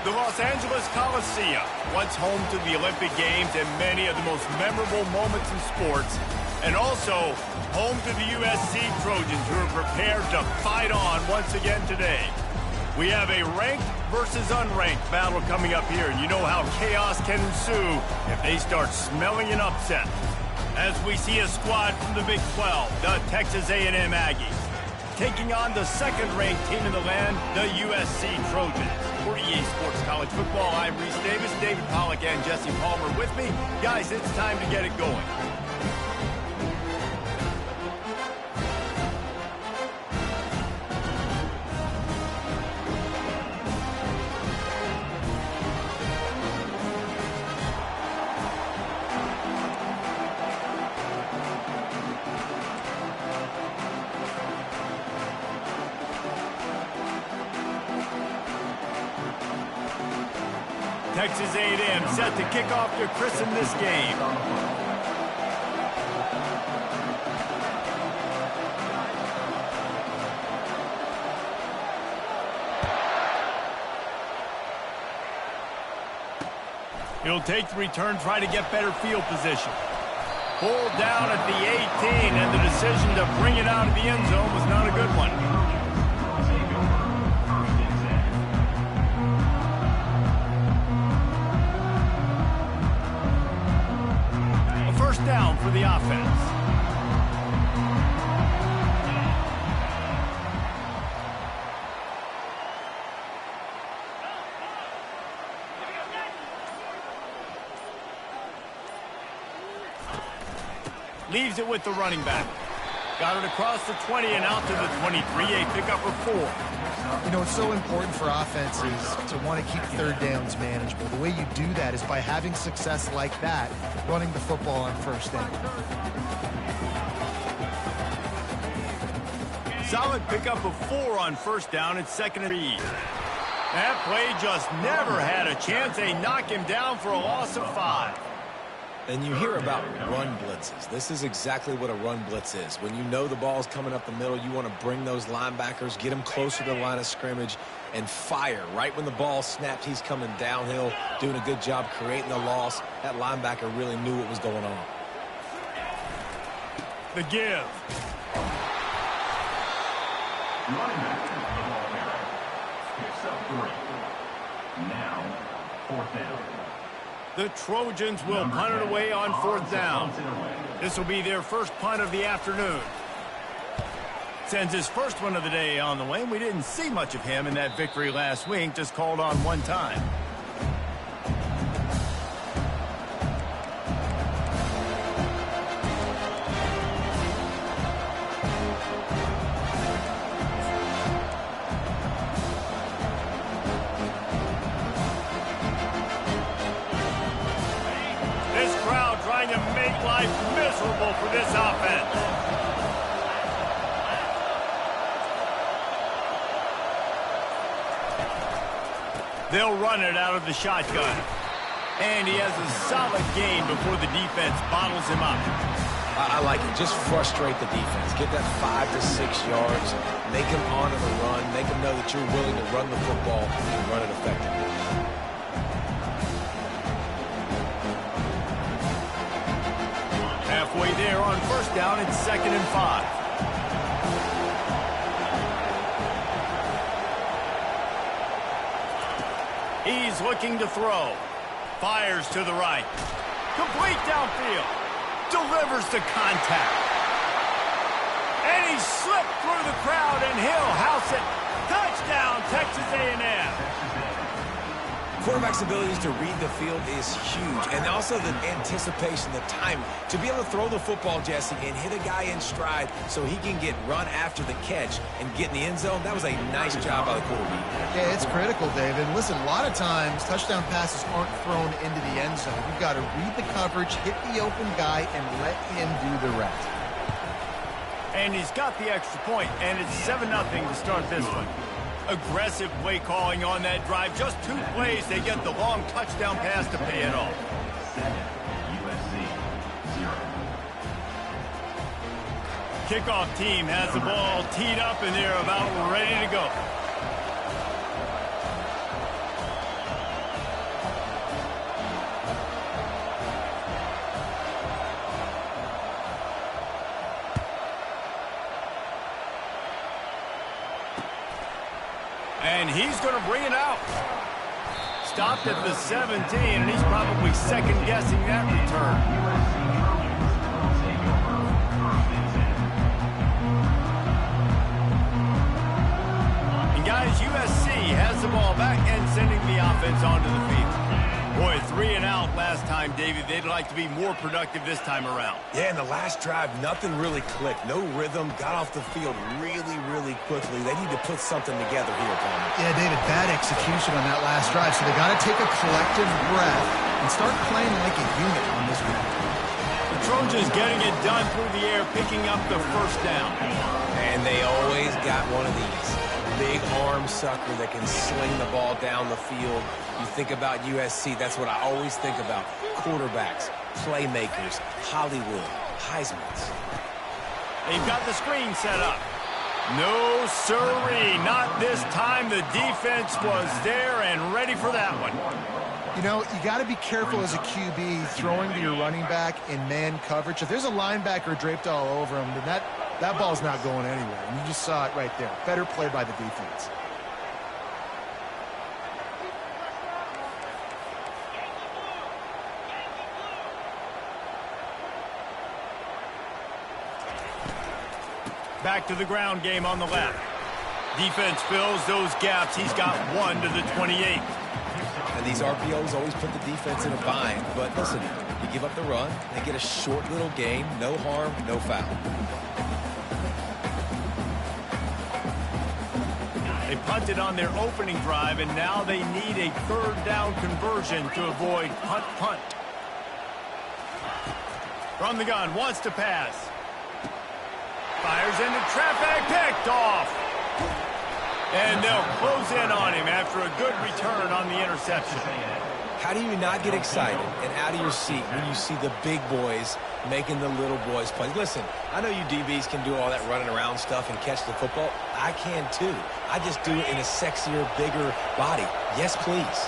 The Los Angeles Coliseum, once home to the Olympic Games and many of the most memorable moments in sports, and also home to the USC Trojans, who are prepared to fight on once again today. We have a ranked versus unranked battle coming up here, and you know how chaos can ensue if they start smelling an upset. As we see a squad from the Big 12, the Texas A&M Aggies, taking on the second-ranked team in the land, the USC Trojans. For EA Sports College Football, I'm Reese Davis, David Pollack, and Jesse Palmer with me. Guys, it's time to get it going. Texas A&M set to kick off to christen this game. He'll take the return, try to get better field position. Pulled down at the 18, and the decision to bring it out of the end zone was not a good one. Down for the offense. Leaves it with the running back. Got it across the 20 and out to the 23, a pickup of 4. You know, it's so important for offenses to want to keep third downs manageable. The way you do that is by having success like that, running the football on first down. Solid pickup of 4 on first down and second and 3. That play just never had a chance. They knock him down for a loss of 5. And you hear about run blitzes. This is exactly what a run blitz is. When you know the ball's coming up the middle, you want to bring those linebackers, get them closer to the line of scrimmage, and fire. Right when the ball snaps, he's coming downhill, doing a good job creating the loss. That linebacker really knew what was going on. The give. Running back to the ball carrier. Picks up 3. Now, 4th down. The Trojans will punt it away on 4th down. This will be their first punt of the afternoon. Sends his first one of the day on the way. We didn't see much of him in that victory last week, just called on one time. Trying to make life miserable for this offense. They'll run it out of the shotgun. And he has a solid gain before the defense bottles him up. I like it. Just frustrate the defense. Get that 5 to 6 yards. Make them honor the run. Make them know that you're willing to run the football and run it effectively. Halfway there on first down, it's 2nd and 5. He's looking to throw. Fires to the right. Complete downfield. Delivers to contact. And he slipped through the crowd, and he'll house it. Touchdown, Texas A&M. Quarterback's abilities to read the field is huge, and also the anticipation, the time to be able to throw the football, Jesse, and hit a guy in stride so he can get run after the catch and get in the end zone. That was a nice job by the quarterback. Yeah, it's critical, David. Listen, a lot of times touchdown passes aren't thrown into the end zone. You've got to read the coverage, hit the open guy, and let him do the rest. And he's got the extra point, and it's 7-0 to start this one. Aggressive play calling on that drive. Just 2 plays, they get the long touchdown pass to pay it off. USC 0. Kickoff team has the ball teed up, and they're about ready to go. And he's going to bring it out. Stopped at the 17, and he's probably second-guessing that return. Guys, USC has the ball back and sending the offense onto the field. Boy, 3 and out last time, David. They'd like to be more productive this time around. Yeah, in the last drive, nothing really clicked. No rhythm, got off the field really, really quickly. They need to put something together here, Palmer. Yeah, David, bad execution on that last drive. So they got to take a collective breath and start playing like a unit on this one. The Trojans getting it done through the air, picking up the first down. And they always got one of these. Big arm sucker that can sling the ball down the field. You think about USC, that's what I always think about. Quarterbacks, playmakers, Hollywood, Heismans. They've got the screen set up. No, sirree, not this time. The defense was there and ready for that one. You know, you got to be careful as a QB throwing to your running back in man coverage. If there's a linebacker draped all over him, then that ball's not going anywhere. And you just saw it right there. Better play by the defense. Back to the ground game on the left. Defense fills those gaps. He's got 1 to the 28. And these RPOs always put the defense in a bind. But listen, you give up the run, they get a short little gain, no harm, no foul. They punted on their opening drive, and now they need a third down conversion to avoid punt. From the gun, wants to pass. Fires into traffic, picked off. And they'll close in on him after a good return on the interception. How do you not get excited and out of your seat when you see the big boys making the little boys play? Listen, I know you DBs can do all that running around stuff and catch the football. I can too. I just do it in a sexier, bigger body. Yes, please.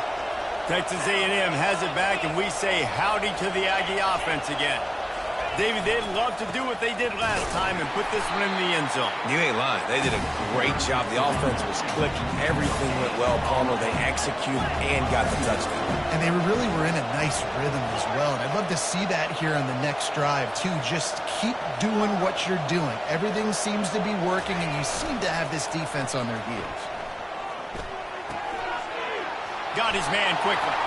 Texas A&M has it back, and we say howdy to the Aggie offense again. David, they'd love to do what they did last time and put this one in the end zone. You ain't lying. They did a great job. The offense was clicking. Everything went well, Palmer. They executed and got the touchdown. And they really were in a nice rhythm as well. And I'd love to see that here on the next drive, too. Just keep doing what you're doing. Everything seems to be working, and you seem to have this defense on their heels. Got his man quickly.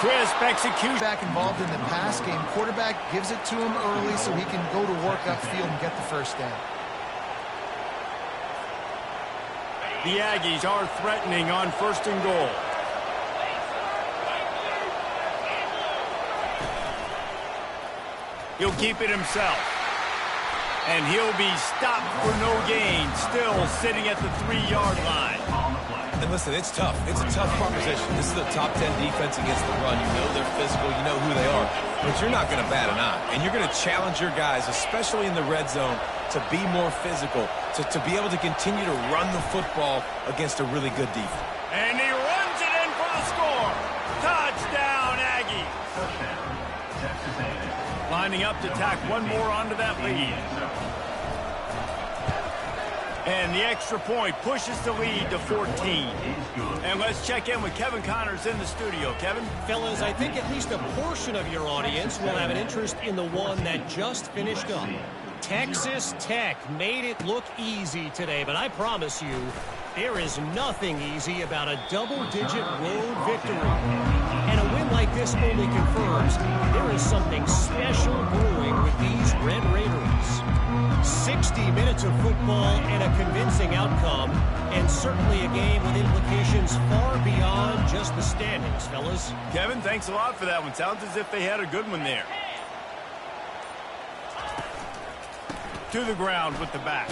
Crisp execution. Back involved in the pass game. Quarterback gives it to him early so he can go to work upfield and get the first down. The Aggies are threatening on 1st and goal. He'll keep it himself. And he'll be stopped for no gain. Still sitting at the 3-yard line. And listen, it's tough. It's a tough proposition. This is the top 10 defense against the run. You know they're physical. You know who they are. But you're not going to bat an eye. And you're going to challenge your guys, especially in the red zone, to be more physical, to be able to continue to run the football against a really good defense. And he runs it in for the score. Touchdown, Aggies. Lining up to tack one more onto that lead. And the extra point pushes the lead to 14. And let's check in with Kevin Connors in the studio. Kevin? Fellas, I think at least a portion of your audience will have an interest in the one that just finished up. Texas Tech made it look easy today, but I promise you, there is nothing easy about a double-digit road victory. And a win like this only confirms there is something special brewing with these Red Raiders. 60 minutes of football and a convincing outcome, and certainly a game with implications far beyond just the standings, fellas. Kevin, thanks a lot for that one. Sounds as if they had a good one there. To the ground with the back.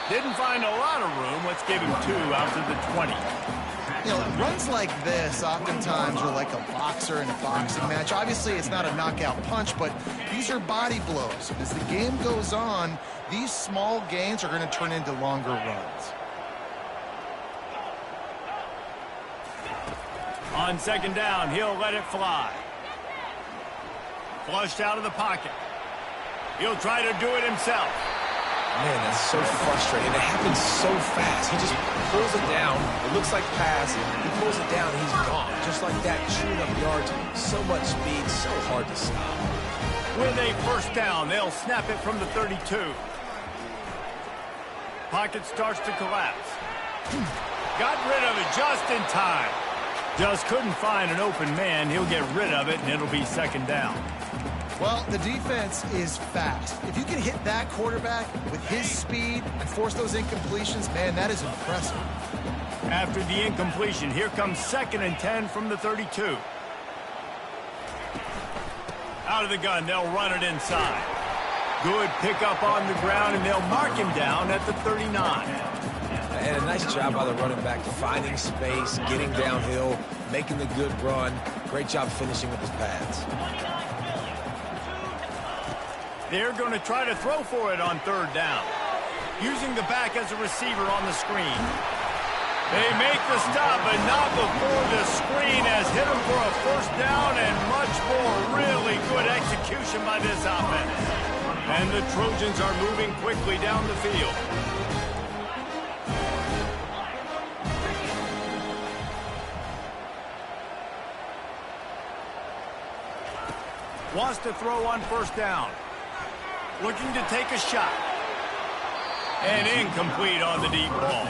Didn't find a lot of room. Let's give him 2 out to the 20. You know, runs like this oftentimes are like a boxer in a boxing match. Obviously, it's not a knockout punch, but these are body blows. And as the game goes on, these small gains are going to turn into longer runs. On 2nd down, he'll let it fly. Flushed out of the pocket. He'll try to do it himself. Man, that's so frustrating. It happens so fast. He just pulls it down. It looks like pass. He pulls it down, and he's gone. Just like that, chewing up yards. So much speed, so hard to stop. With a first down, they'll snap it from the 32. Pocket starts to collapse. Got rid of it just in time. Just couldn't find an open man. He'll get rid of it, and it'll be second down. Well, the defense is fast. If you can hit that quarterback with his speed and force those incompletions, man, that is impressive. After the incompletion, here comes 2nd and 10 from the 32. Out of the gun, they'll run it inside. Good pickup on the ground, and they'll mark him down at the 39. And a nice job by the running back, finding space, getting downhill, making the good run. Great job finishing with his pads. They're going to try to throw for it on 3rd down. Using the back as a receiver on the screen. They make the stop, but not before the screen has hit them for a first down and much more. Really good execution by this offense. And the Trojans are moving quickly down the field. Wants to throw on 1st down. Looking to take a shot. And incomplete on the deep ball.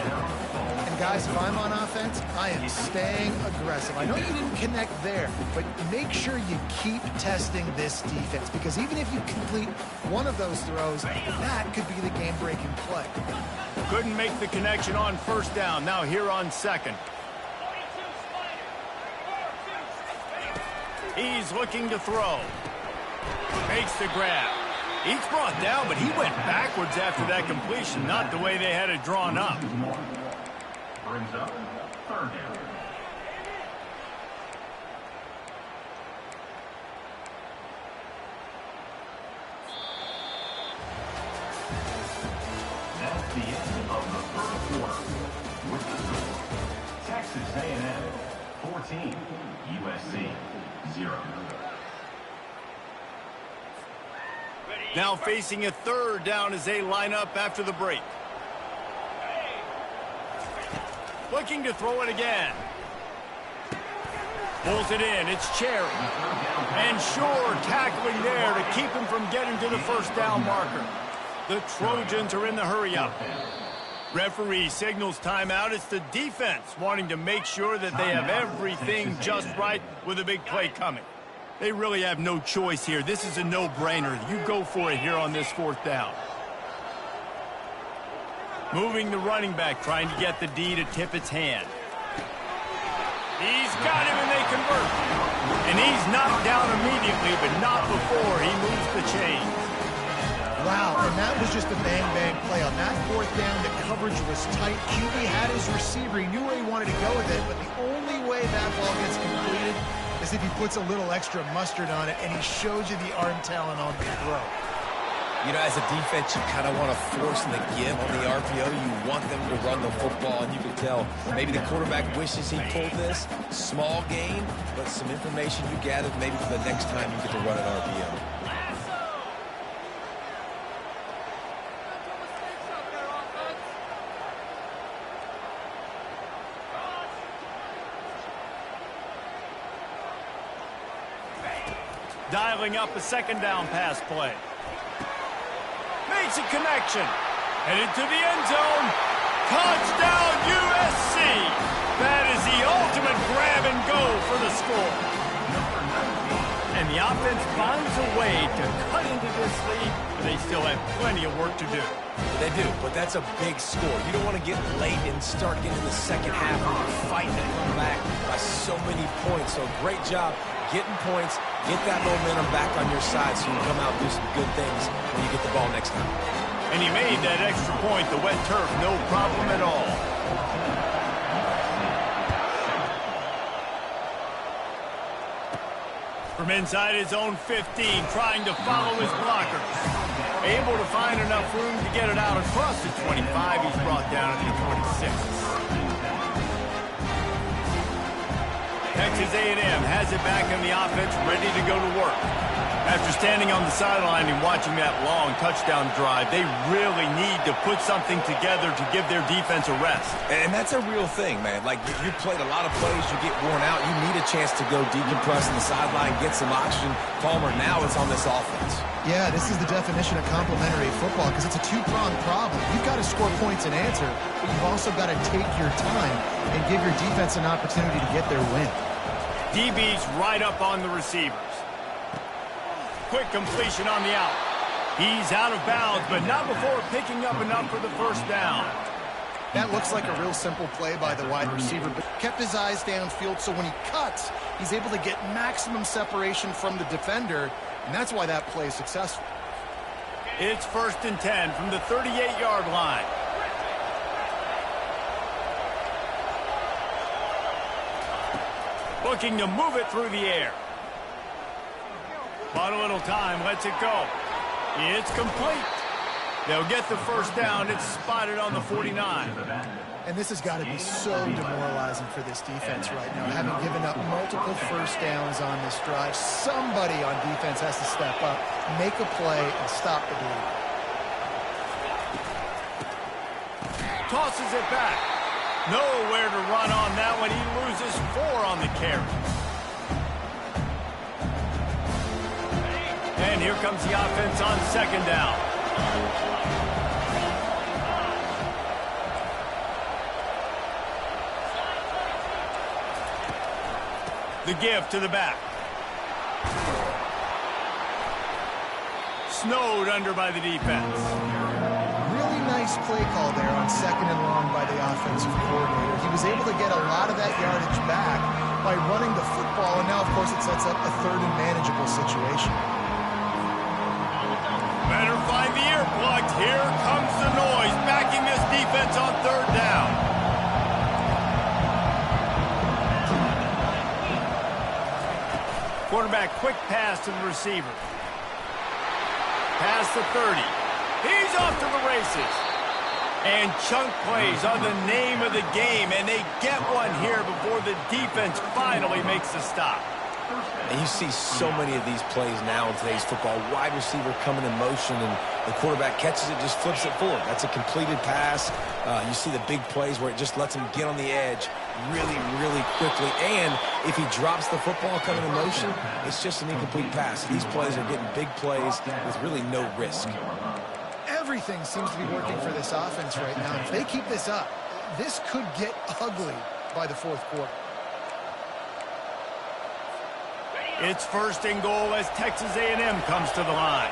And guys, if I'm on offense, I am staying aggressive. I know you didn't connect there, but make sure you keep testing this defense, because even if you complete one of those throws, that could be the game-breaking play. Couldn't make the connection on 1st down. Now here on 2nd. He's looking to throw. Makes the grab. He's brought down, but he went backwards after that completion, not the way they had it drawn up. Brings up 3rd down. That's the end of the 3rd quarter. With the score, Texas A&M 14, USC 0. Now facing a 3rd down as they line up after the break. Looking to throw it again. Pulls it in. It's Cherry. And Shore tackling there to keep him from getting to the 1st down marker. The Trojans are in the hurry-up. Referee signals timeout. It's the defense wanting to make sure that they have everything just right with a big play coming. They really have no choice here. This is a no-brainer. You go for it here on this 4th down. Moving the running back, trying to get the D to tip its hand. He's got him, and they convert. And he's knocked down immediately, but not before he moves the chains. Wow, and that was just a bang-bang play. On that 4th down, the coverage was tight. QB had his receiver. He knew where he wanted to go with it, but the only way that ball gets completed is if he puts a little extra mustard on it, and he shows you the arm talent on the throw. You know, as a defense, you kind of want to force the give on the RPO. You want them to run the football, and you can tell maybe the quarterback wishes he pulled this. Small gain, but some information you gathered maybe for the next time you get to run an RPO. Dialing up a 2nd down pass play. Makes a connection. Headed to the end zone. Touchdown USC. That is the ultimate grab and go for the score. And the offense finds a way to cut into this lead, but they still have plenty of work to do. They do, but that's a big score. You don't want to get late and start getting the second half when you're fighting to come back by so many points. So great job getting points, get that momentum back on your side so you can come out and do some good things when you get the ball next time. And he made that extra point, the wet turf, no problem at all. From inside his own 15, trying to follow his blockers. Able to find enough room to get it out across the 25. He's brought down at the 26. Texas A&M has it back in the offense, ready to go to work. After standing on the sideline and watching that long touchdown drive, they really need to put something together to give their defense a rest. And that's a real thing, man. Like, you played a lot of plays, you get worn out, you need a chance to go decompress on the sideline, get some oxygen. Palmer, now it's on this offense. Yeah, this is the definition of complementary football because it's a two-pronged problem. You've got to score points and answer, but you've also got to take your time and give your defense an opportunity to get their win. DB's right up on the receivers. Quick completion on the out. He's out of bounds, but not before picking up enough for the first down. That looks like a real simple play by the wide receiver, but kept his eyes downfield, so when he cuts, he's able to get maximum separation from the defender, and that's why that play is successful. It's 1st and 10 from the 38-yard line. Looking to move it through the air. Bought a little time, lets it go. It's complete. They'll get the first down. It's spotted on the 49. And this has got to be so demoralizing for this defense right now, having given up multiple first downs on this drive. Somebody on defense has to step up, make a play, and stop the bleed. Tosses it back. Nowhere to run on that one. He loses 4 on the carry. And here comes the offense on 2nd down. The give to the back. Snowed under by the defense. Really nice play call there on 2nd and long by the offensive coordinator. He was able to get a lot of that yardage back by running the football, and now, of course, it sets up a 3rd and manageable situation. Better find the ear plugged. Here comes the noise, backing this defense on 3rd down. Quarterback, quick pass to the receiver. Pass the 30. He's off to the races. And chunk plays are the name of the game, and they get one here before the defense finally makes the stop. And you see so many of these plays now in today's football. Wide receiver coming in motion, and the quarterback catches it, just flips it forward. That's a completed pass. You see the big plays where it just lets him get on the edge really, really quickly. And if he drops the football coming in motion, it's just an incomplete pass. These plays are getting big plays with really no risk. Everything seems to be working for this offense right now. If they keep this up, this could get ugly by the 4th quarter. It's 1st and goal as Texas A&M comes to the line.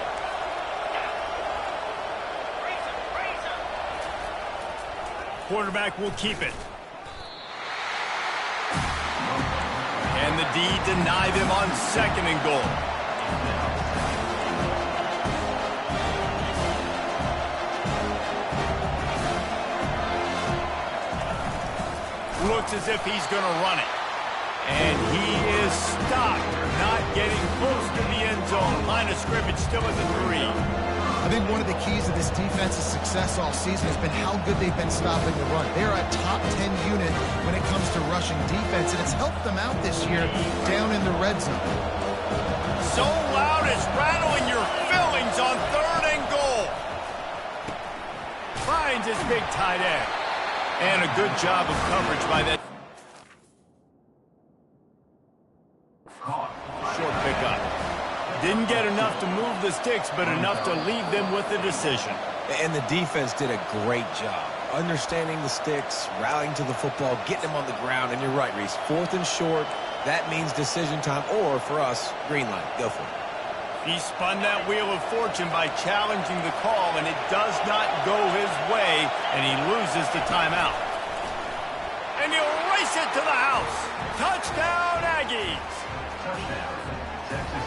Quarterback will keep it. And the D deny them on 2nd and goal. Looks as if he's going to run it. And he is stopped, not getting close to the end zone. Line of scrimmage still at the 3. I think one of the keys to this defense's success all season has been how good they've been stopping the run. They're a top 10 unit when it comes to rushing defense, and it's helped them out this year down in the red zone. So loud it's rattling your fillings on 3rd and goal. Finds his big tight end. And a good job of coverage by that. Short pickup. Didn't get enough to move the sticks, but enough to leave them with the decision. And the defense did a great job understanding the sticks, rallying to the football, getting them on the ground. And you're right, Reese. 4th and short, that means decision time, or for us, green light. Go for it. He spun that wheel of fortune by challenging the call, and it does not go his way, and he loses the timeout. And he'll race it to the house. Touchdown, Aggies!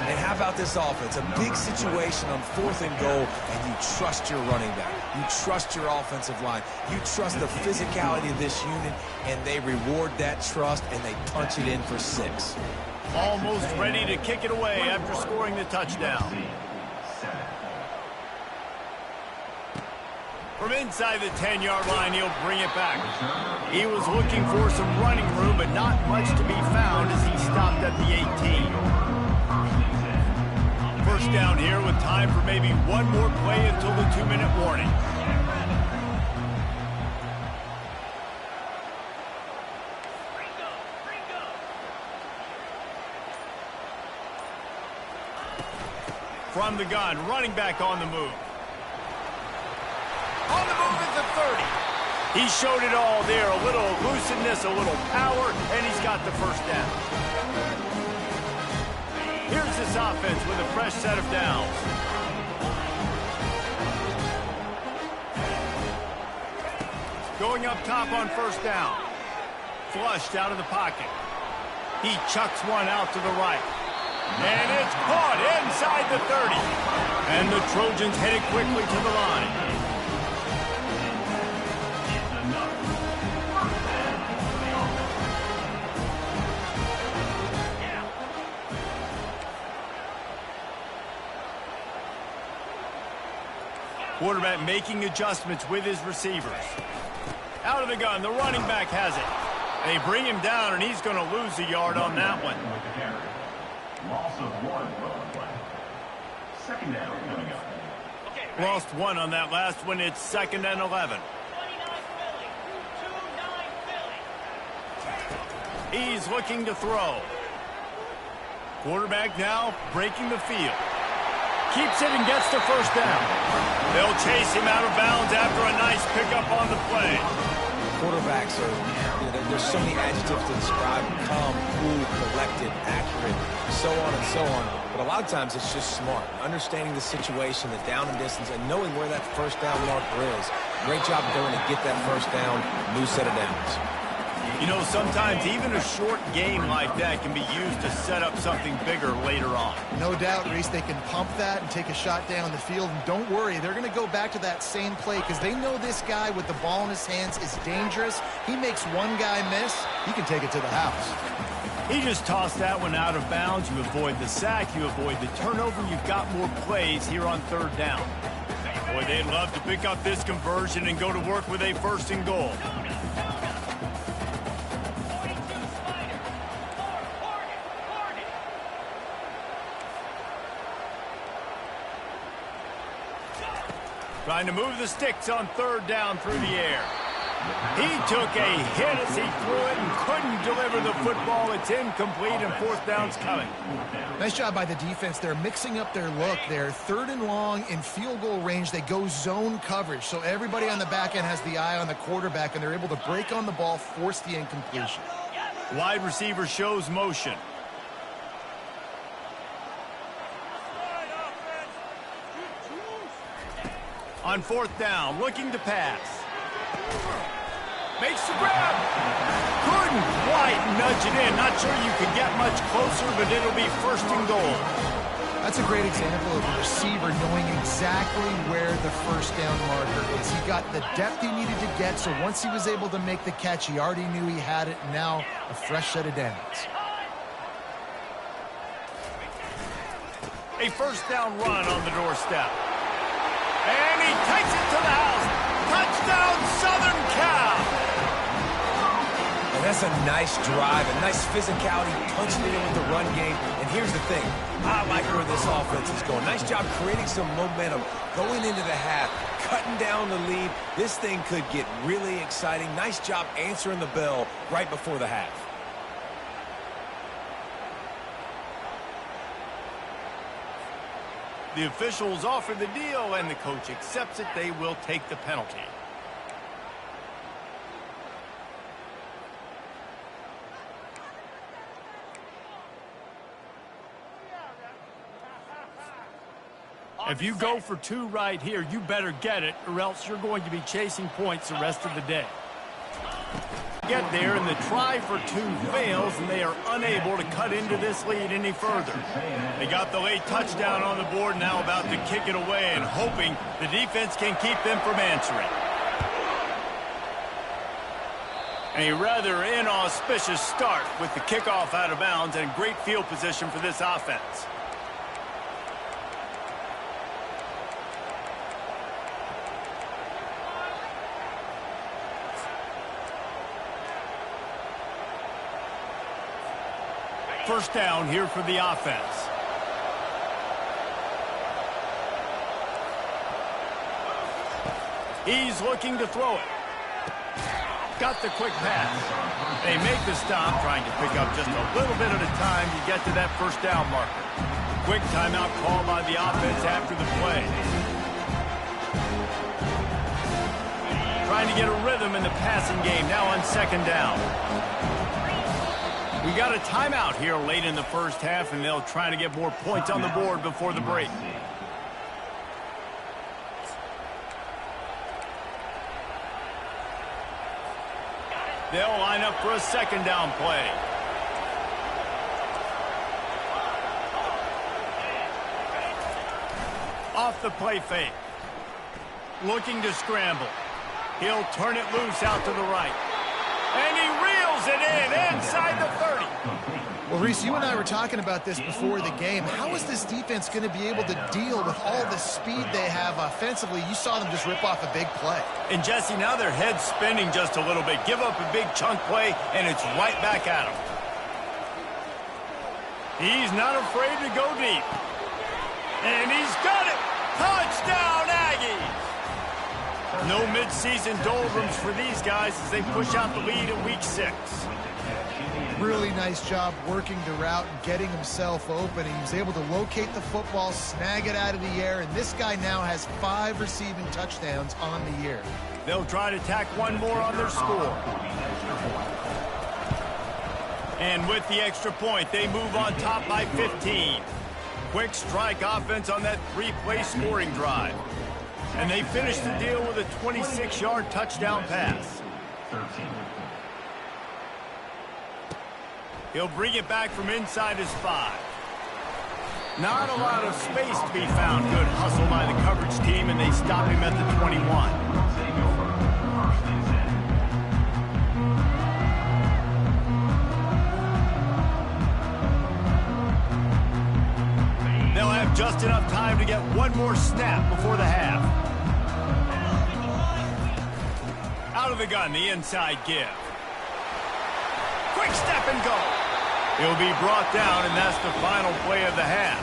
And how about this offense? A big situation on 4th and goal, and you trust your running back. You trust your offensive line. You trust the physicality of this unit, and they reward that trust, and they punch it in for 6. Almost ready to kick it away after scoring the touchdown. From inside the 10-yard line, he'll bring it back. He was looking for some running room, but not much to be found as he stopped at the 18. 1st first down here with time for maybe one more play until the 2-minute warning. From the gun, running back on the move. On the move at the 30. He showed it all there. A little elusiveness, a little power, and he's got the first down. Here's this offense with a fresh set of downs. Going up top on first down. Flushed out of the pocket. He chucks one out to the right. And it's caught inside the 30. And the Trojans headed quickly to the line. Quarterback making adjustments with his receivers. Out of the gun, the running back has it. They bring him down, and he's going to lose a yard on that one. Loss of 1 play. Second down coming up. Lost 1 on that last one. It's 2nd and 11. He's looking to throw. Quarterback now breaking the field. Keeps it and gets the first down. They'll chase him out of bounds after a nice pickup on the play. Quarterbacks are, there's so many adjectives to describe: calm, cool, collected, accurate, so on and so on. But a lot of times it's just smart. Understanding the situation, the down and distance, and knowing where that first down marker is. Great job going to get that first down, new set of downs. You know, sometimes even a short game like that can be used to set up something bigger later on. No doubt, Reese, they can pump that and take a shot down the field. And don't worry, they're going to go back to that same play because they know this guy with the ball in his hands is dangerous. He makes one guy miss, he can take it to the house. He just tossed that one out of bounds. You avoid the sack, you avoid the turnover. You've got more plays here on 3rd down. Boy, they'd love to pick up this conversion and go to work with a 1st and goal. Trying to move the sticks on 3rd down through the air. He took a hit as he threw it and couldn't deliver the football. It's incomplete, and 4th down's coming. Nice job by the defense. They're mixing up their look. They're 3rd and long in field goal range. They go zone coverage, so everybody on the back end has the eye on the quarterback, and they're able to break on the ball, force the incompletion. Wide receiver shows motion. On 4th down, looking to pass. Makes the grab. Couldn't quite nudge it in. Not sure you could get much closer, but it'll be 1st and goal. That's a great example of a receiver knowing exactly where the first down marker is. He got the depth he needed to get, so once he was able to make the catch, he already knew he had it. Now a fresh set of downs. A 1st down run on the doorstep. And he takes it to the house. Touchdown, Southern Cal. And that's a nice drive, a nice physicality, punching it in with the run game. And here's the thing. I like where this offense is going. Nice job creating some momentum, going into the half, cutting down the lead. This thing could get really exciting. Nice job answering the bell right before the half. The officials offer the deal, and the coach accepts it. They will take the penalty. If you go for 2 right here, you better get it, or else you're going to be chasing points the rest of the day. Get there, and the try for 2 fails, and they are unable to cut into this lead any further. They got the late touchdown on the board, now about to kick it away and hoping the defense can keep them from answering. A rather inauspicious start with the kickoff out of bounds and great field position for this offense. First down here for the offense. He's looking to throw it. Got the quick pass. They make the stop, trying to pick up just a little bit at a time to get to that first down marker. Quick timeout call by the offense after the play. Trying to get a rhythm in the passing game now on second down. We got a timeout here late in the first half, and they'll try to get more points on the board before the break. They'll line up for a second down play. Off the play fake. Looking to scramble. He'll turn it loose out to the right. And he reels it in inside the 30. Well, Reese, you and I were talking about this before the game. How is this defense going to be able to deal with all the speed they have offensively? You saw them just rip off a big play. And, Jesse, now their head's spinning just a little bit. Give up a big chunk play, and it's right back at him. He's not afraid to go deep. And he's got it. Touchdown, Aggies. No midseason doldrums for these guys as they push out the lead in week 6. Really nice job working the route and getting himself open. He was able to locate the football, snag it out of the air, and this guy now has 5 receiving touchdowns on the year. They'll try to tack one more on their score. And with the extra point, they move on top by 15. Quick strike offense on that 3-play scoring drive. And they finish the deal with a 26-yard touchdown pass. He'll bring it back from inside his 5. Not a lot of space to be found. Good hustle by the coverage team, and they stop him at the 21. They'll have just enough time to get one more snap before the half. Out of the gun, the inside give. Quick step and go. He'll be brought down, and that's the final play of the half.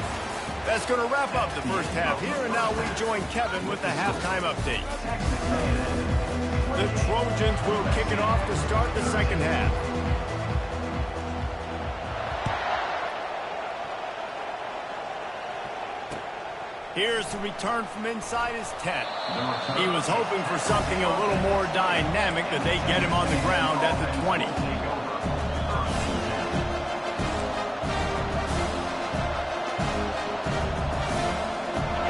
That's going to wrap up the first half here, and now we join Kevin with the halftime update. The Trojans will kick it off to start the second half. Here's the return from inside his 10. He was hoping for something a little more dynamic, but they get him on the ground at the 20.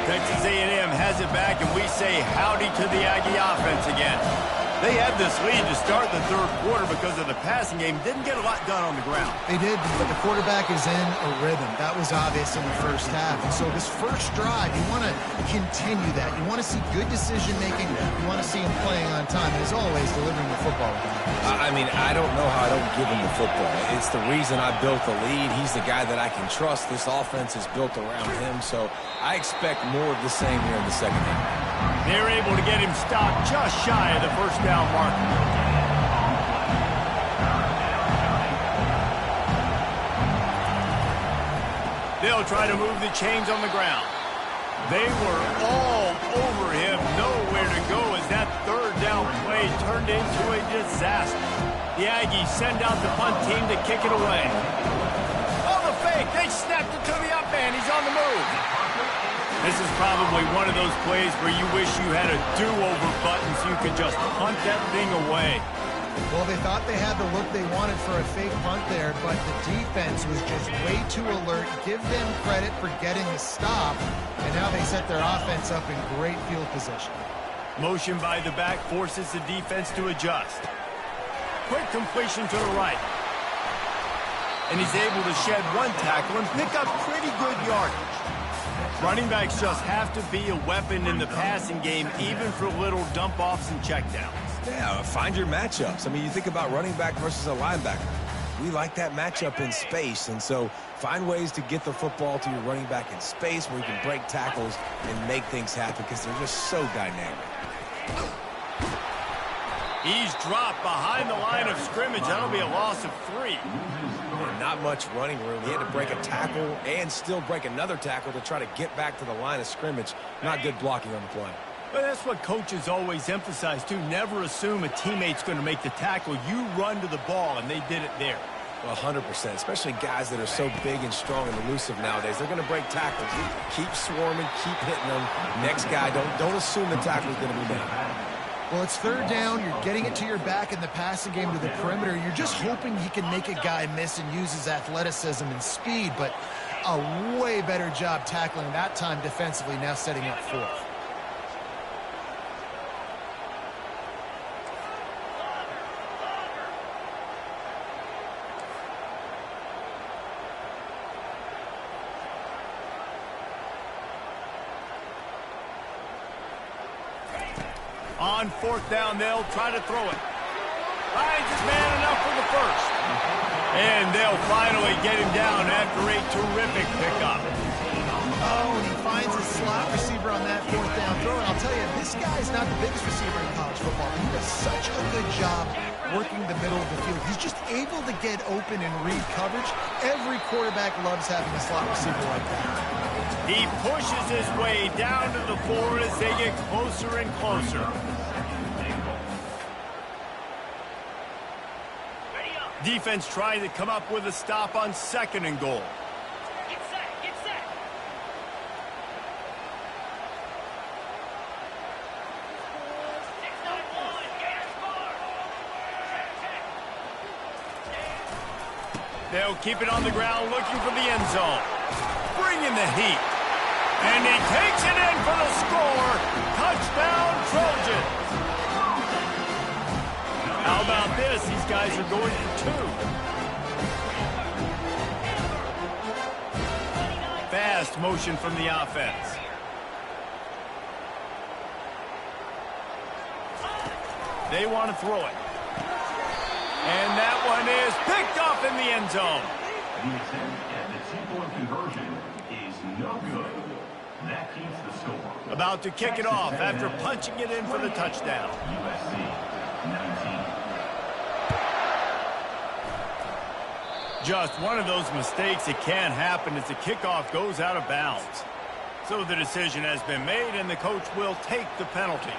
Texas A&M has it back, and we say howdy to the Aggie offense again. They had this lead to start the third quarter because of the passing game. Didn't get a lot done on the ground. They did, but the quarterback is in a rhythm. That was obvious in the first half. And so this first drive, you want to continue that. You want to see good decision-making. You want to see him playing on time. And as always, delivering the football. I mean, I don't know how I don't give him the football. It's the reason I built the lead. He's the guy that I can trust. This offense is built around him, so I expect more of the same here in the second half. They're able to get him stopped just shy of the first down marker. They'll try to move the chains on the ground. They were all over him, nowhere to go as that third down play turned into a disaster. The Aggies send out the punt team to kick it away. Oh, the fake. They snapped it to the up man. He's on the move. This is probably one of those plays where you wish you had a do-over button so you could just punt that thing away. Well, they thought they had the look they wanted for a fake punt there, but the defense was just way too alert. Give them credit for getting the stop, and now they set their offense up in great field position. Motion by the back forces the defense to adjust. Quick completion to the right. And he's able to shed one tackle and pick up pretty good yardage. Running backs just have to be a weapon in the passing game, even for little dump-offs and checkdowns. Yeah, find your matchups. I mean, you think about running back versus a linebacker. We like that matchup in space, and so find ways to get the football to your running back in space where you can break tackles and make things happen because they're just so dynamic. He's dropped behind the line of scrimmage. That'll be a loss of 3. And not much running room. He had to break a tackle and still break another tackle to try to get back to the line of scrimmage. Not good blocking on the play. But that's what coaches always emphasize, too. Never assume a teammate's going to make the tackle. You run to the ball, and they did it there. Well, 100%, especially guys that are so big and strong and elusive nowadays. They're going to break tackles. Keep swarming, keep hitting them. Next guy, don't assume the tackle is going to be made. Well, it's third down. You're getting it to your back in the passing game to the perimeter. You're just hoping he can make a guy miss and use his athleticism and speed, but a way better job tackling that time defensively, now setting up fourth. On fourth down, they'll try to throw it. Finds his man enough for the first. And they'll finally get him down after a terrific pickup. Oh, and he finds his slot receiver on that fourth down throw. And I'll tell you, this guy's not the biggest receiver in college football. He does such a good job working the middle of the field. He's just able to get open and read coverage. Every quarterback loves having a slot receiver like that. He pushes his way down to the floor as they get closer and closer. Defense trying to come up with a stop on second and goal. Get set, get set. They'll keep it on the ground looking for the end zone. Bringing the heat. And he takes it in for the score. Touchdown, Trojans. How about this? These guys are going for two. Fast motion from the offense. They want to throw it. And that one is picked off in the end zone. The attempt at the two-point conversion is no good. That keeps the score. About to kick it off after punching it in for the touchdown. USC 19. Just one of those mistakes that can happen as the kickoff goes out of bounds. So the decision has been made, and the coach will take the penalty.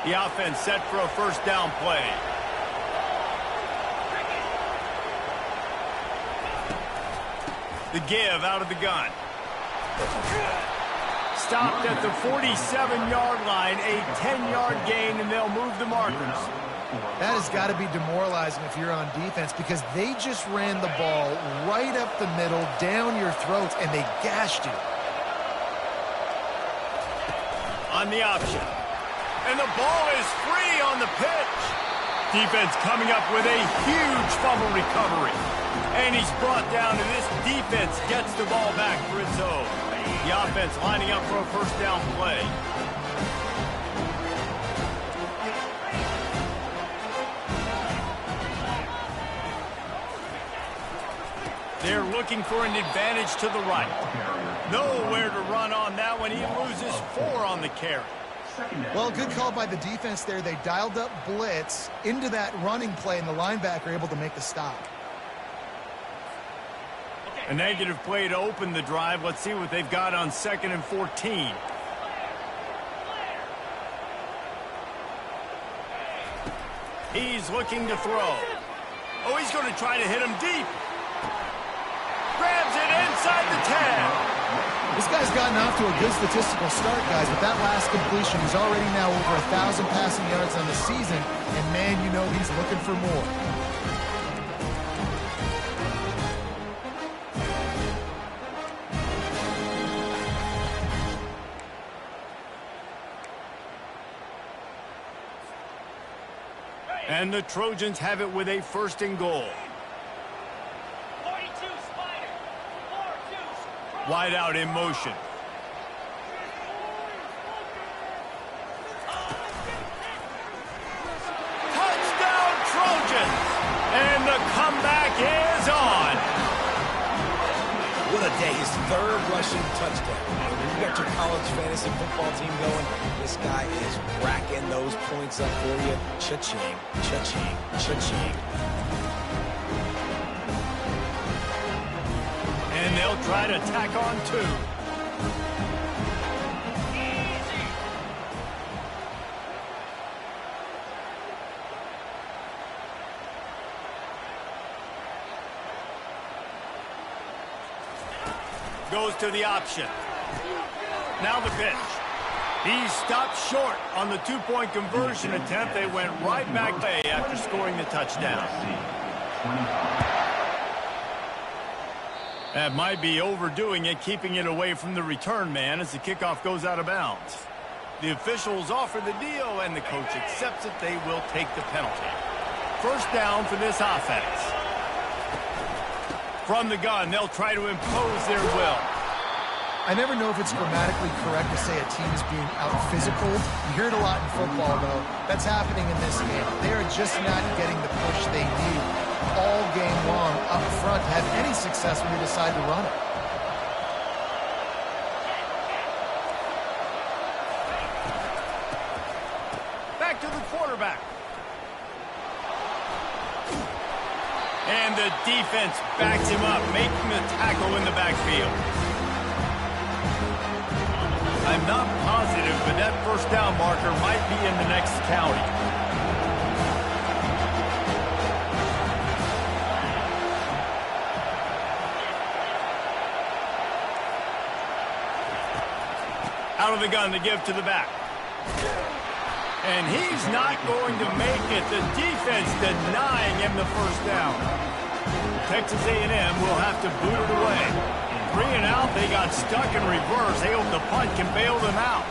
The offense set for a first down play. The give out of the gun. Stopped at the 47-yard line, a 10-yard gain, and they'll move the markers. That has got to be demoralizing if you're on defense because they just ran the ball right up the middle, down your throats, and they gashed you. On the option. And the ball is free on the pitch. Defense coming up with a huge fumble recovery. And he's brought down, and this defense gets the ball back for its own. The offense lining up for a first down play. They're looking for an advantage to the right. Nowhere to run on that one. He loses 4 on the carry. Well, good call by the defense there. They dialed up blitz into that running play, and the linebacker able to make the stop. A negative play to open the drive. Let's see what they've got on 2nd and 14. He's looking to throw. Oh, he's going to try to hit him deep. Grabs it inside the 10. This guy's gotten off to a good statistical start, guys. With that last completion, he's already now over 1,000 passing yards on the season. And, man, you know he's looking for more. And the Trojans have it with a first and goal. 42 Spider. 4-2. Wide out in motion. Touchdown Trojans! And the comeback is on. What a day. His 3rd rushing touchdown. When you got your college fantasy football team going, this guy is racking those points up for you. Cha-ching, cha-ching, cha-ching. And they'll try to tack on 2. Goes to the option. Now the pitch. He stopped short on the 2-point conversion attempt. They went right back after scoring the touchdown. That might be overdoing it, keeping it away from the return man as the kickoff goes out of bounds. The officials offer the deal, and the coach accepts it. They will take the penalty. First down for this offense. From the gun, they'll try to impose their will. I never know if it's grammatically correct to say a team is being out-physical. You hear it a lot in football, though. That's happening in this game. They are just not getting the push they need all game long up front to have any success when they decide to run it. Back to the quarterback. And the defense backs him up, making the tackle in the backfield. I'm not positive, but that first down marker might be in the next county. Out of the gun to give to the back. And he's not going to make it. The defense denying him the first down. Texas A&M will have to boot it away. 3 and out, they got stuck in reverse. They hope the punt can bail them out.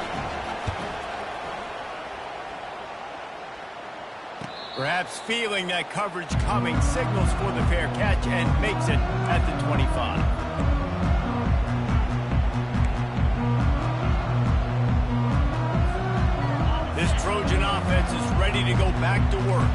Perhaps feeling that coverage coming, signals for the fair catch and makes it at the 25. This Trojan offense is ready to go back to work.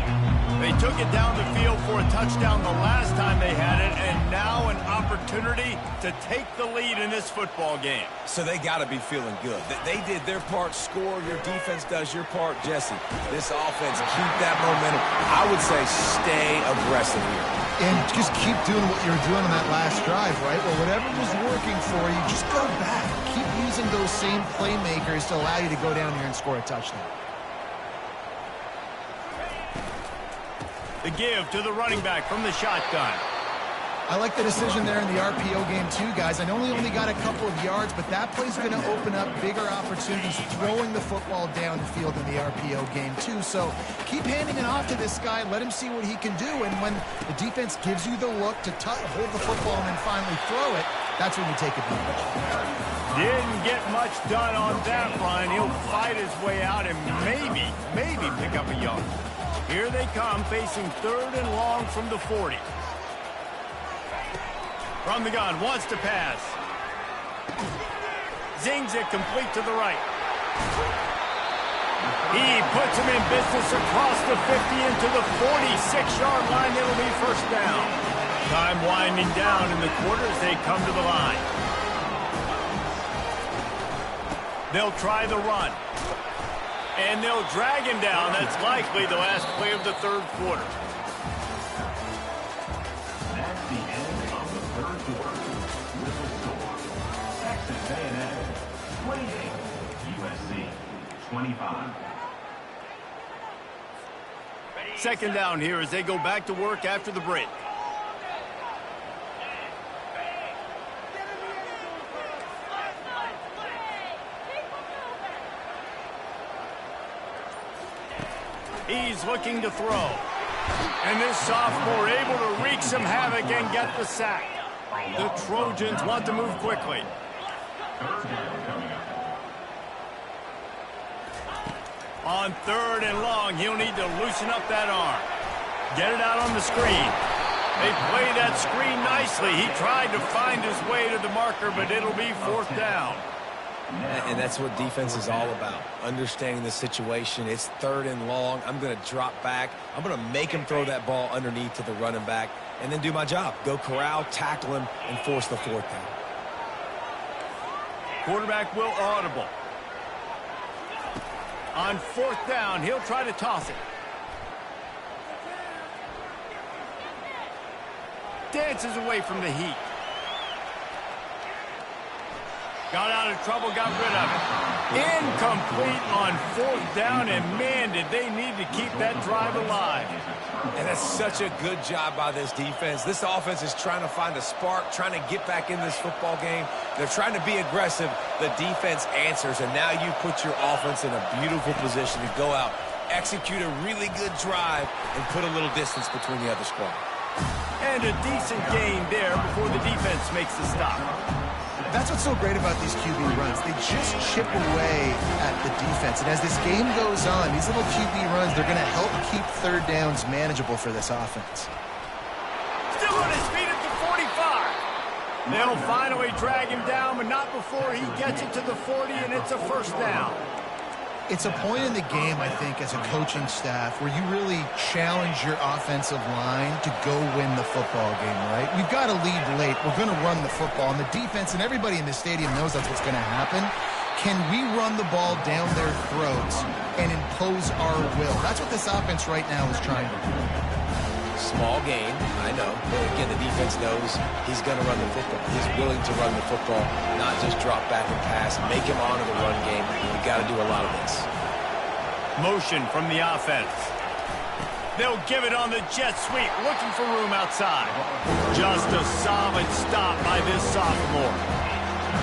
They took it down the field for a touchdown the last time they had it, and now an opportunity to take the lead in this football game. So they got to be feeling good. They did their part, score. Your defense does your part, Jesse. This offense, keep that momentum. I would say stay aggressive here. And just keep doing what you were doing on that last drive, right? Well, whatever was working for you, just go back. Keep using those same playmakers to allow you to go down here and score a touchdown. The give to the running back from the shotgun. I like the decision there in the RPO game too, guys. I know he only got a couple of yards, but that play's going to open up bigger opportunities throwing the football down the field in the RPO game too. So keep handing it off to this guy. Let him see what he can do. And when the defense gives you the look to hold the football and then finally throw it, that's when you take advantage. Didn't get much done on that run. He'll fight his way out and maybe pick up a yard. Here they come, facing 3rd and long from the 40. From the gun, wants to pass. Zings it complete to the right. He puts him in business across the 50 into the 46-yard line. It'll be first down. Time winding down in the quarter as they come to the line. They'll try the run. And they'll drag him down. That's likely the last play of the 3rd quarter. That's the end of the 3rd quarter. With the score, Texas A&M 28, USC 25. Second down here as they go back to work after the break. He's looking to throw. And this sophomore able to wreak some havoc and get the sack. The Trojans want to move quickly. On 3rd and long, he'll need to loosen up that arm. Get it out on the screen. They play that screen nicely. He tried to find his way to the marker, but it'll be 4th down. And that's what defense is all about, understanding the situation. It's 3rd and long. I'm going to drop back. I'm going to make him throw that ball underneath to the running back and then do my job. Go corral, tackle him, and force the 4th down. Quarterback will audible. On 4th down, he'll try to toss it. Dances away from the heat. Got out of trouble, got rid of it. Incomplete on 4th down, and man, did they need to keep that drive alive. And that's such a good job by this defense. This offense is trying to find a spark, trying to get back in this football game. They're trying to be aggressive. The defense answers, and now you put your offense in a beautiful position to go out, execute a really good drive, and put a little distance between the other squad. And a decent gain there before the defense makes the stop. That's what's so great about these QB runs. They just chip away at the defense. And as this game goes on, these little QB runs, they're going to help keep 3rd downs manageable for this offense. Still on his feet at the 45. They'll finally drag him down, but not before he gets it to the 40, and it's a 1st down. It's a point in the game, I think, as a coaching staff where you really challenge your offensive line to go win the football game, right? We've got to lead late. We're going to run the football. And the defense and everybody in the stadium knows that's what's going to happen. Can we run the ball down their throats and impose our will? That's what this offense right now is trying to do. Small gain, I know. But again, the defense knows he's going to run the football. He's willing to run the football, not just drop back and pass, make him honor the run game. We've got to do a lot of this. Motion from the offense. They'll give it on the jet sweep, looking for room outside. Just a solid stop by this sophomore.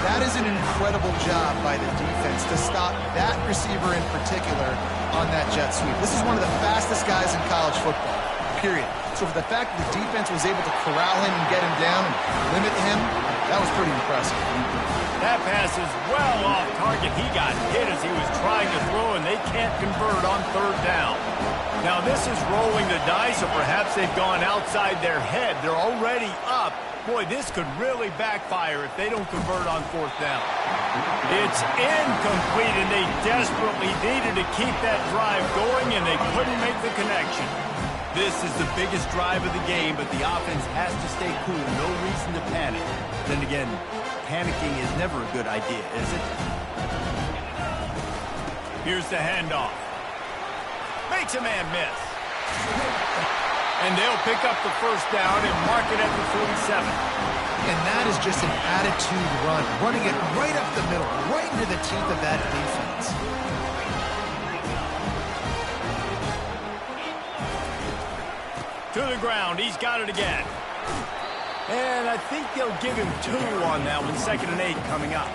That is an incredible job by the defense to stop that receiver in particular on that jet sweep. This is one of the fastest guys in college football, period. So for the fact that the defense was able to corral him and get him down and limit him, that was pretty impressive. That pass is well off target. He got hit as he was trying to throw, and they can't convert on 3rd down. Now this is rolling the dice, or perhaps they've gone outside their head. They're already up. Boy, this could really backfire if they don't convert on 4th down. It's incomplete, and they desperately needed to keep that drive going, and they couldn't make the connection. This is the biggest drive of the game, but the offense has to stay cool. No reason to panic. Then again, panicking is never a good idea, is it? Here's the handoff. Makes a man miss. And they'll pick up the 1st down and mark it at the 47. And that is just an attitude run, running it right up the middle, right into the teeth of that defense. To the ground. He's got it again. And I think they'll give him 2 on that one. 2nd and 8 coming up.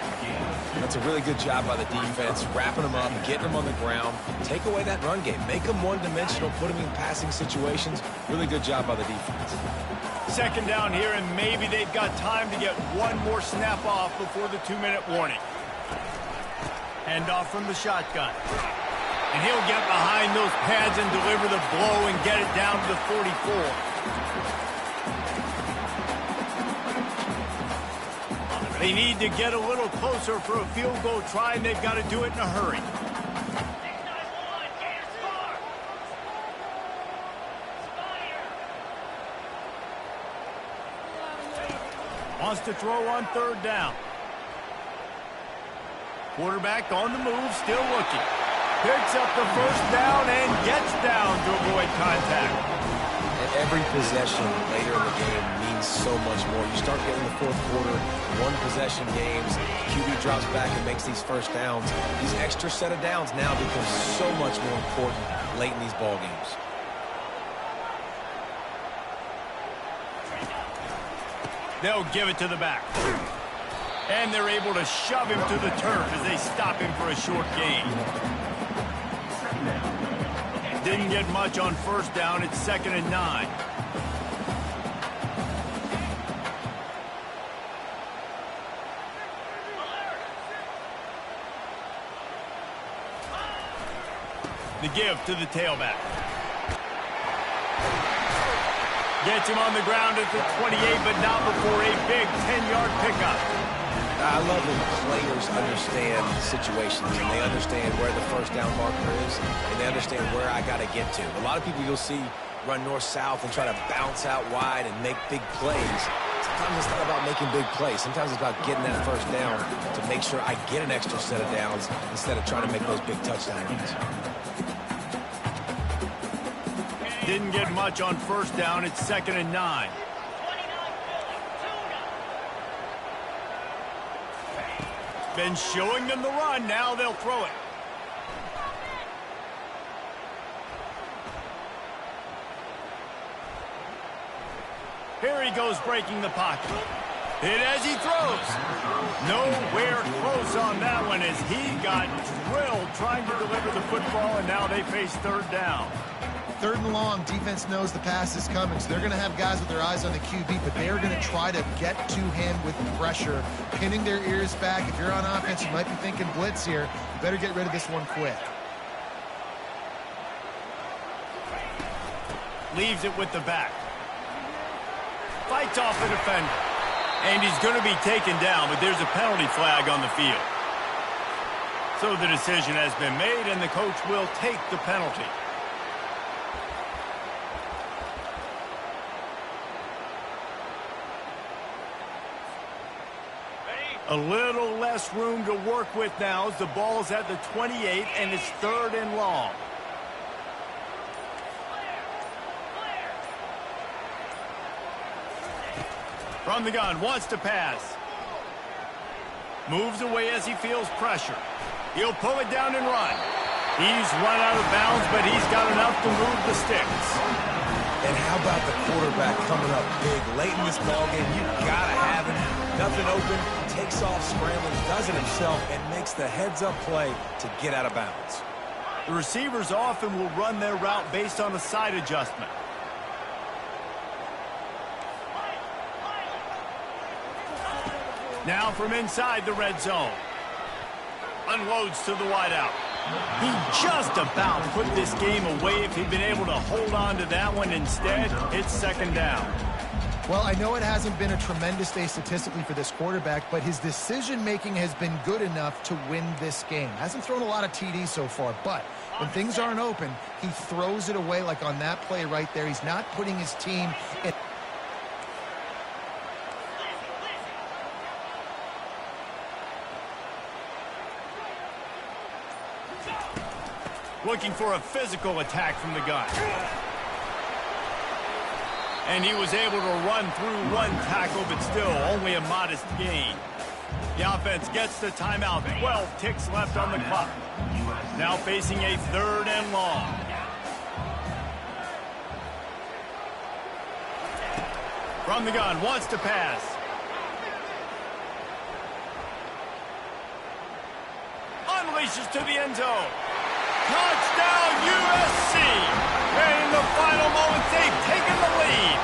That's a really good job by the defense, wrapping them up, getting them on the ground. Take away that run game. Make them one-dimensional, put them in passing situations. Really good job by the defense. 2nd down here, and maybe they've got time to get one more snap off before the 2-minute warning. Handoff from the shotgun. And he'll get behind those pads and deliver the blow and get it down to the 44. They need to get a little closer for a field goal try, and they've got to do it in a hurry. 6-9-1, get score. Wants to throw on 3rd down. Quarterback on the move, still looking. Picks up the 1st down and gets down to avoid contact. And every possession later in the game means so much more. You start getting the 4th quarter, 1-possession games, QB drops back and makes these 1st downs. These extra set of downs now become so much more important late in these ball games. They'll give it to the back. And they're able to shove him to the turf as they stop him for a short gain. Didn't get much on 1st down. It's 2nd and 9. The give to the tailback. Gets him on the ground at the 28, but not before a big 10-yard pickup. I love when players understand situations and they understand where the 1st down marker is and they understand where I got to get to. A lot of people you'll see run north-south and try to bounce out wide and make big plays. Sometimes it's not about making big plays. Sometimes it's about getting that 1st down to make sure I get an extra set of downs instead of trying to make those big touchdown runs. Didn't get much on 1st down. It's 2nd and 9. Been showing them the run. Now they'll throw it. Here he goes, breaking the pocket. Hit as he throws. Nowhere close on that one as he got drilled trying to deliver the football, and now they face third down. Third and long, defense knows the pass is coming, so they're going to have guys with their eyes on the QB, but they are going to try to get to him with pressure, pinning their ears back. If you're on offense, you might be thinking blitz here. You better get rid of this one quick. Leaves it with the back. Fights off the defender. And he's going to be taken down, but there's a penalty flag on the field. So the decision has been made, and the coach will take the penalty. A little less room to work with now as the ball's at the 28, and it's third and long. From the gun, wants to pass. Moves away as he feels pressure. He'll pull it down and run. He's run out of bounds, but he's got enough to move the sticks. And how about the quarterback coming up big late in this ballgame? You gotta have him. Nothing open, takes off scrambling, does it himself, and makes the heads-up play to get out of bounds. The receivers often will run their route based on a side adjustment. Now from inside the red zone. Unloads to the wideout. He just about put this game away if he'd been able to hold on to that one. Instead, it's second down. Well, I know it hasn't been a tremendous day statistically for this quarterback, but his decision-making has been good enough to win this game. Hasn't thrown a lot of TDs so far, but when things aren't open, he throws it away like on that play right there. He's not putting his team in. Looking for a physical attack from the gun. And he was able to run through one tackle, but still only a modest gain. The offense gets the timeout. 12 ticks left on the clock. Now facing a third and long. From the gun, wants to pass. Unleashes to the end zone. Touchdown, USC! And in the final moments, they've taken the lead.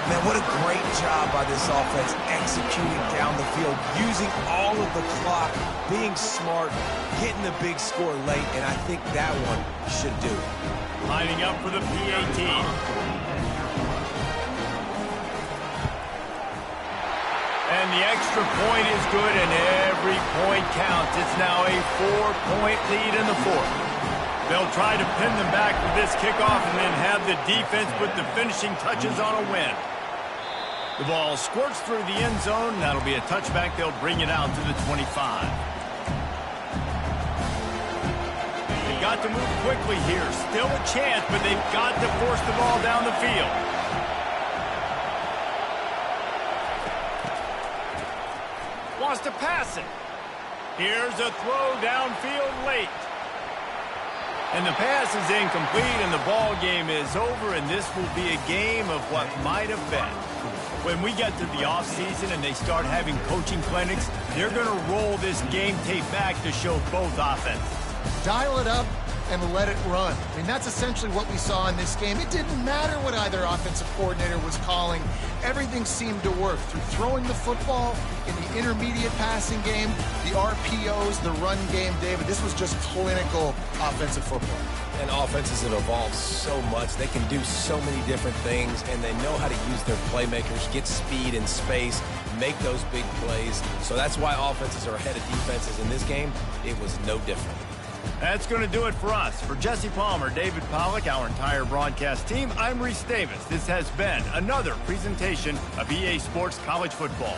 Man, what a great job by this offense executing down the field, using all of the clock, being smart, getting the big score late, and I think that one should do it. Lining up for the PAT. And the extra point is good, and every point counts. It's now a 4-point lead in the fourth. They'll try to pin them back for this kickoff and then have the defense put the finishing touches on a win. The ball squirts through the end zone. That'll be a touchback. They'll bring it out to the 25. They've got to move quickly here. Still a chance, but they've got to force the ball down the field. Wants to pass it. Here's a throw downfield late. And the pass is incomplete, and the ball game is over, and this will be a game of what might have been. When we get to the offseason and they start having coaching clinics, they're going to roll this game tape back to show both offenses. Dial it up and let it run. I mean, that's essentially what we saw in this game. It didn't matter what either offensive coordinator was calling. Everything seemed to work through throwing the football in the intermediate passing game, the RPOs, the run game, David. This was just clinical offensive football. And offenses have evolved so much. They can do so many different things, and they know how to use their playmakers, get speed and space, make those big plays. So that's why offenses are ahead of defenses. In this game, it was no different. That's going to do it for us. For Jesse Palmer, David Pollack, our entire broadcast team, I'm Reese Davis. This has been another presentation of EA Sports College Football.